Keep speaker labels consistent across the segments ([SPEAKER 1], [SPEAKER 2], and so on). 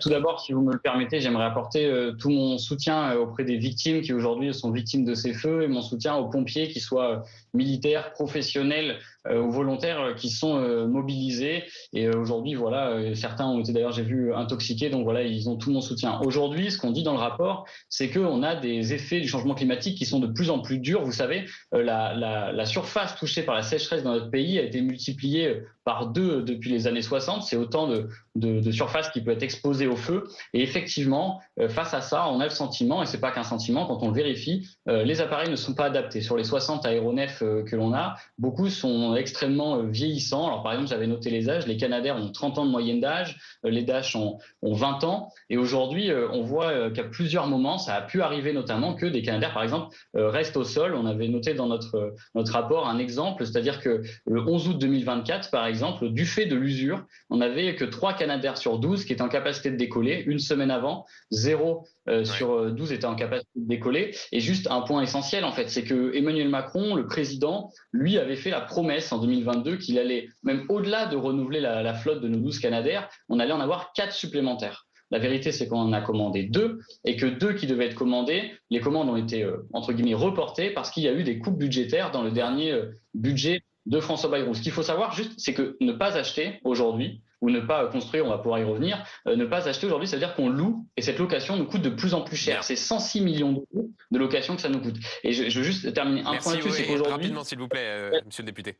[SPEAKER 1] Tout d'abord, si vous me le permettez, j'aimerais apporter tout mon soutien auprès des victimes qui aujourd'hui sont victimes de ces feux et mon soutien aux pompiers, qu'ils soient militaires, professionnels ou volontaires, qui sont mobilisés. Et aujourd'hui, voilà, certains ont été d'ailleurs, j'ai vu, intoxiqués, donc voilà, ils ont tout mon soutien. Aujourd'hui, ce qu'on dit dans le rapport, c'est qu'on a des effets du changement climatique qui sont de plus en plus durs. Vous savez, la surface touchée par la sécheresse dans notre pays a été multipliée par 2 depuis les années 60. C'est autant de surface qui peut être exposée au feu. Et effectivement, face à ça, on a le sentiment, et c'est pas qu'un sentiment, quand on le vérifie, les appareils ne sont pas adaptés. Sur les 60 aéronefs que l'on a, beaucoup sont extrêmement vieillissants. Alors par exemple, j'avais noté les âges, les Canadair ont 30 ans de moyenne d'âge, les Dash ont 20 ans, et aujourd'hui, on voit qu'à plusieurs moments, ça a pu arriver notamment que des Canadair, par exemple, restent au sol. On avait noté dans notre rapport un exemple, c'est-à-dire que le 11 août 2024, par exemple, du fait de l'usure, on n'avait que 3 Canadair sur 12 qui étaient en capacité de décoller. Une semaine avant, 0 sur 12 étaient en capacité de décoller. Et juste un point essentiel, en fait, c'est que Emmanuel Macron, le président, lui avait fait la promesse en 2022 qu'il allait, même au-delà de renouveler la flotte de nos 12 Canadair, on allait en avoir 4 supplémentaires. La vérité, c'est qu'on en a commandé 2 et que 2 qui devaient être commandés, les commandes ont été, entre guillemets, reportées parce qu'il y a eu des coupes budgétaires dans le dernier budget de François Bayrou. Ce qu'il faut savoir juste, c'est que ne pas acheter aujourd'hui, ou ne pas construire, on va pouvoir y revenir, ne pas acheter aujourd'hui, ça veut dire qu'on loue, et cette location nous coûte de plus en plus cher. C'est 106 millions d'euros de location que ça nous coûte. Et je veux juste terminer un point là-dessus, c'est qu'aujourd'hui...
[SPEAKER 2] Rapidement, s'il vous plaît, monsieur le député.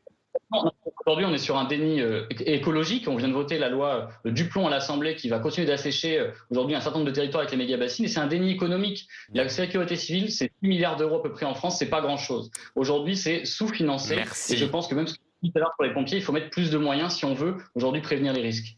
[SPEAKER 1] Aujourd'hui, on est sur un déni écologique. On vient de voter la loi du plomb à l'Assemblée qui va continuer d'assécher aujourd'hui un certain nombre de territoires avec les méga-bassines. Et c'est un déni économique. La sécurité civile, c'est 6 milliards d'euros à peu près en France. C'est pas grand-chose. Aujourd'hui, c'est sous-financé. Et je pense que même ce que je disais tout à l'heure pour les pompiers, il faut mettre plus de moyens si on veut aujourd'hui prévenir les risques.